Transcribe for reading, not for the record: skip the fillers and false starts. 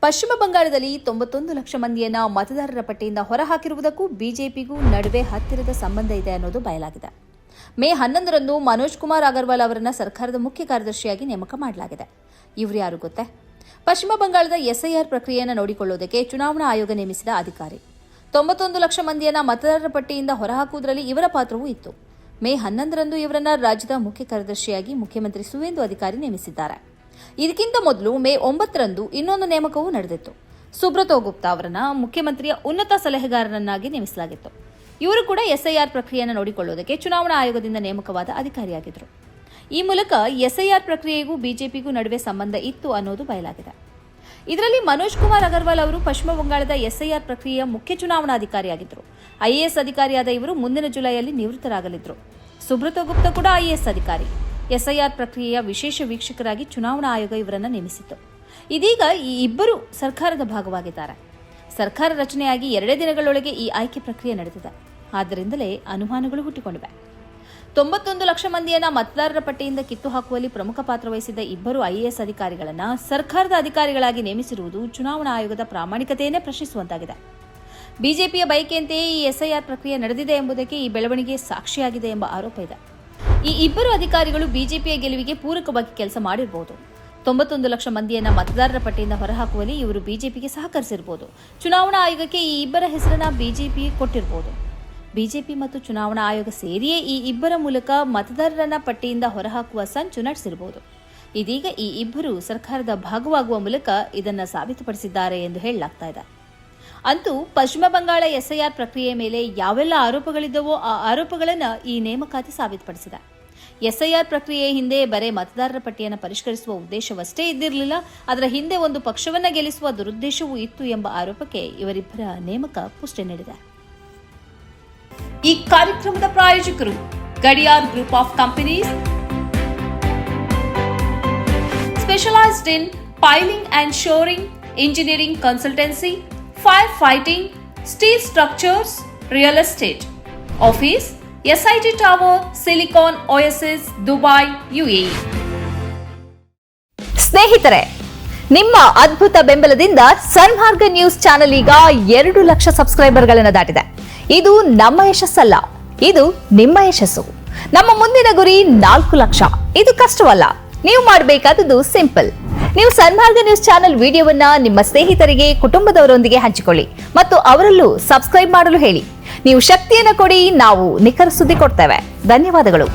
ಪಶ್ಚಿಮ ಬಂಗಾಳದಲ್ಲಿ 91 ಲಕ್ಷ ಮಂದಿಯನ್ನ ಮತದಾರರ ಪಟ್ಟಿಯಿಂದ ಹೊರಹಾಕಿರುವುದಕ್ಕೂ ಬಿಜೆಪಿಗೂ ನಡುವೆ ಹತ್ತಿರದ ಸಂಬಂಧ ಇದೆ ಅನ್ನೋದು ಬಯಲಾಗಿದೆ. ಮೇ 11ರಂದು ಮನೋಜ್ ಕುಮಾರ್ ಅಗರ್ವಾಲ್ ಅವರನ್ನ ಸರ್ಕಾರದ ಮುಖ್ಯ ಕಾರ್ಯದರ್ಶಿಯಾಗಿ ನೇಮಕ ಮಾಡಲಾಗಿದೆ. ಇವರು ಯಾರು ಗೊತ್ತೇ? ಪಶ್ಚಿಮ ಬಂಗಾಳದ ಎಸ್ಐಆರ್ ಪ್ರಕ್ರಿಯೆಯನ್ನು ನೋಡಿಕೊಳ್ಳುವುದಕ್ಕೆ ಚುನಾವಣಾ ಆಯೋಗ ನೇಮಿಸಿದ ಅಧಿಕಾರಿ. 91 ಲಕ್ಷ ಮಂದಿಯನ್ನ ಮತದಾರರ ಪಟ್ಟಿಯಿಂದ ಹೊರಹಾಕುವುದರಲ್ಲಿ ಇವರ ಪಾತ್ರವೂ ಇತ್ತು. ಮೇ 11ರಂದು ಇವರನ್ನ ರಾಜ್ಯದ ಮುಖ್ಯ ಕಾರ್ಯದರ್ಶಿಯಾಗಿ ಮುಖ್ಯಮಂತ್ರಿ ಸುವೇಂದು ಅಧಿಕಾರಿ ನೇಮಿಸಿದ್ದಾರೆ. ಇದಕ್ಕಿಂತ ಮೊದಲು ಮೇ 9ರಂದು ಇನ್ನೊಂದು ನೇಮಕವೂ ನಡೆದಿತ್ತು. ಸುಬ್ರತೋ ಗುಪ್ತಾ ಅವರನ್ನ ಮುಖ್ಯಮಂತ್ರಿಯ ಉನ್ನತ ಸಲಹೆಗಾರರನ್ನಾಗಿ ನೇಮಿಸಲಾಗಿತ್ತು. ಇವರು ಕೂಡ ಎಸ್ಐಆರ್ ಪ್ರಕ್ರಿಯೆಯನ್ನು ನೋಡಿಕೊಳ್ಳುವುದಕ್ಕೆ ಚುನಾವಣಾ ಆಯೋಗದಿಂದ ನೇಮಕವಾದ ಅಧಿಕಾರಿಯಾಗಿದ್ದರು. ಈ ಮೂಲಕ ಎಸ್ಐಆರ್ ಪ್ರಕ್ರಿಯೆಗೂ ಬಿಜೆಪಿಗೂ ನಡುವೆ ಸಂಬಂಧ ಇತ್ತು ಅನ್ನೋದು ಬಯಲಾಗಿದೆ. ಇದರಲ್ಲಿ ಮನೋಜ್ ಕುಮಾರ್ ಅಗರ್ವಾಲ್ ಅವರು ಪಶ್ಚಿಮ ಬಂಗಾಳದ ಎಸ್ಐಆರ್ ಪ್ರಕ್ರಿಯೆಯ ಮುಖ್ಯ ಚುನಾವಣಾಧಿಕಾರಿಯಾಗಿದ್ದರು. ಐಎಎಸ್ ಅಧಿಕಾರಿಯಾದ ಇವರು ಮುಂದಿನ ಜುಲೈಯಲ್ಲಿ ನಿವೃತ್ತರಾಗಲಿದ್ದರು. ಸುಬ್ರತೋ ಗುಪ್ತಾ ಕೂಡ ಐಎಎಸ್ ಅಧಿಕಾರಿ. ಎಸ್ಐಆರ್ ಪ್ರಕ್ರಿಯೆಯ ವಿಶೇಷ ವೀಕ್ಷಕರಾಗಿ ಚುನಾವಣಾ ಆಯೋಗ ಇವರನ್ನು ನೇಮಿಸಿತ್ತು. ಇದೀಗ ಈ ಇಬ್ಬರು ಸರ್ಕಾರದ ಭಾಗವಾಗಿದ್ದಾರೆ. ಸರ್ಕಾರ ರಚನೆಯಾಗಿ 2 ದಿನಗಳೊಳಗೆ ಈ ಆಯ್ಕೆ ಪ್ರಕ್ರಿಯೆ ನಡೆದಿದೆ. ಆದ್ದರಿಂದಲೇ ಅನುಮಾನಗಳು ಹುಟ್ಟಿಕೊಂಡಿವೆ. 91 ಲಕ್ಷ ಮಂದಿಯನ್ನ ಮತದಾರರ ಪಟ್ಟಿಯಿಂದ ಕಿತ್ತು ಹಾಕುವಲ್ಲಿ ಪ್ರಮುಖ ಪಾತ್ರ ವಹಿಸಿದ್ದ ಇಬ್ಬರು ಐಎಎಸ್ ಅಧಿಕಾರಿಗಳನ್ನ ಸರ್ಕಾರದ ಅಧಿಕಾರಿಗಳಾಗಿ ನೇಮಿಸಿರುವುದು ಚುನಾವಣಾ ಆಯೋಗದ ಪ್ರಾಮಾಣಿಕತೆಯನ್ನೇ ಪ್ರಶ್ನಿಸುವಂತಾಗಿದೆ. ಬಿಜೆಪಿಯ ಬಯಕೆಯಂತೆಯೇ ಈ ಎಸ್ಐಆರ್ ಪ್ರಕ್ರಿಯೆ ನಡೆದಿದೆ ಎಂಬುದಕ್ಕೆ ಈ ಬೆಳವಣಿಗೆ ಸಾಕ್ಷಿಯಾಗಿದೆ ಎಂಬ ಆರೋಪ ಇದೆ. ಈ ಇಬ್ಬರು ಅಧಿಕಾರಿಗಳು ಬಿಜೆಪಿಯ ಗೆಲುವಿಗೆ ಪೂರಕವಾಗಿ ಕೆಲಸ ಮಾಡಿರಬಹುದು. 91 ಲಕ್ಷ ಮಂದಿಯನ್ನ ಮತದಾರರ ಪಟ್ಟಿಯಿಂದ ಹೊರಹಾಕುವಲ್ಲಿ ಇವರು ಬಿಜೆಪಿಗೆ ಸಹಕರಿಸಿರಬಹುದು. ಚುನಾವಣಾ ಆಯೋಗಕ್ಕೆ ಈ ಇಬ್ಬರ ಹೆಸರನ್ನ ಬಿಜೆಪಿ ಕೊಟ್ಟಿರಬಹುದು. ಬಿಜೆಪಿ ಮತ್ತು ಚುನಾವಣಾ ಆಯೋಗ ಸೇರಿಯೇ ಈ ಇಬ್ಬರ ಮೂಲಕ ಮತದಾರರನ್ನ ಪಟ್ಟಿಯಿಂದ ಹೊರಹಾಕುವ ಸಂಚು ನಡೆಸಿರಬಹುದು. ಇದೀಗ ಈ ಇಬ್ಬರು ಸರ್ಕಾರದ ಭಾಗವಾಗುವ ಮೂಲಕ ಇದನ್ನು ಸಾಬೀತುಪಡಿಸಿದ್ದಾರೆ ಎಂದು ಹೇಳಲಾಗ್ತಾ ಇದೆ. ಅಂತೂ ಪಶ್ಚಿಮ ಬಂಗಾಳ ಎಸ್ಐಆರ್ ಪ್ರಕ್ರಿಯೆ ಮೇಲೆ ಯಾವೆಲ್ಲ ಆರೋಪಗಳಿದ್ದವೋ ಆ ಆರೋಪಗಳನ್ನು ಈ ನೇಮಕಾತಿ ಸಾಬೀತುಪಡಿಸಿದೆ. ಎಸ್ಐಆರ್ ಪ್ರಕ್ರಿಯೆ ಹಿಂದೆ ಬರೇ ಮತದಾರರ ಪಟ್ಟಿಯನ್ನು ಪರಿಷ್ಕರಿಸುವ ಉದ್ದೇಶವಷ್ಟೇ ಇದ್ದಿರಲಿಲ್ಲ, ಅದರ ಹಿಂದೆ ಒಂದು ಪಕ್ಷವನ್ನ ಗೆಲ್ಲಿಸುವ ದುರುದ್ದೇಶವೂ ಇತ್ತು ಎಂಬ ಆರೋಪಕ್ಕೆ ಇವರಿಬ್ಬರ ನೇಮಕ ಪುಷ್ಟಿ ನೀಡಿದೆ. ಈ ಕಾರ್ಯಕ್ರಮದ ಪ್ರಾಯೋಜಕರು Gadiyar group of companies, specialised in piling and shoring, engineering consultancy, fire fighting, steel structures, real estate. Office SIT tower, silicon OSS, Dubai, UAE. ಸ್ನೇಹಿತರೆ, ನಿಮ್ಮ ಅದ್ಭುತ ಬೆಂಬಲದಿಂದ ಸನ್ಮಾರ್ಗ ನ್ಯೂಸ್ ಚಾನೆಲ್ ಈಗ 2 ಲಕ್ಷ ಸಬ್ಸ್ಕ್ರೈಬರ್ಗಳನ್ನು ದಾಟಿದೆ. ಇದು ನಮ್ಮ ಯಶಸ್ಸಲ್ಲ, ಇದು ನಿಮ್ಮ ಯಶಸ್ಸು. ನಮ್ಮ ಮುಂದಿನ ಗುರಿ 4 ಲಕ್ಷ. ಇದು ಕಷ್ಟವಲ್ಲ. ನೀವು ಮಾಡಬೇಕಾದದ್ದು ಸಿಂಪಲ್. ನೀವು ಸನ್ಮಾರ್ಗ ನ್ಯೂಸ್ ಚಾನೆಲ್ ವಿಡಿಯೋವನ್ನ ನಿಮ್ಮ ಸ್ನೇಹಿತರಿಗೆ, ಕುಟುಂಬದವರೊಂದಿಗೆ ಹಂಚಿಕೊಳ್ಳಿ ಮತ್ತು ಅವರಲ್ಲೂ ಸಬ್ಸ್ಕ್ರೈಬ್ ಮಾಡಲು ಹೇಳಿ. ನೀವು ಶಕ್ತಿಯನ್ನು ಕೊಡಿ, ನಾವು ನಿಖರ ಸುದ್ದಿ ಕೊಡ್ತೇವೆ. ಧನ್ಯವಾದಗಳು.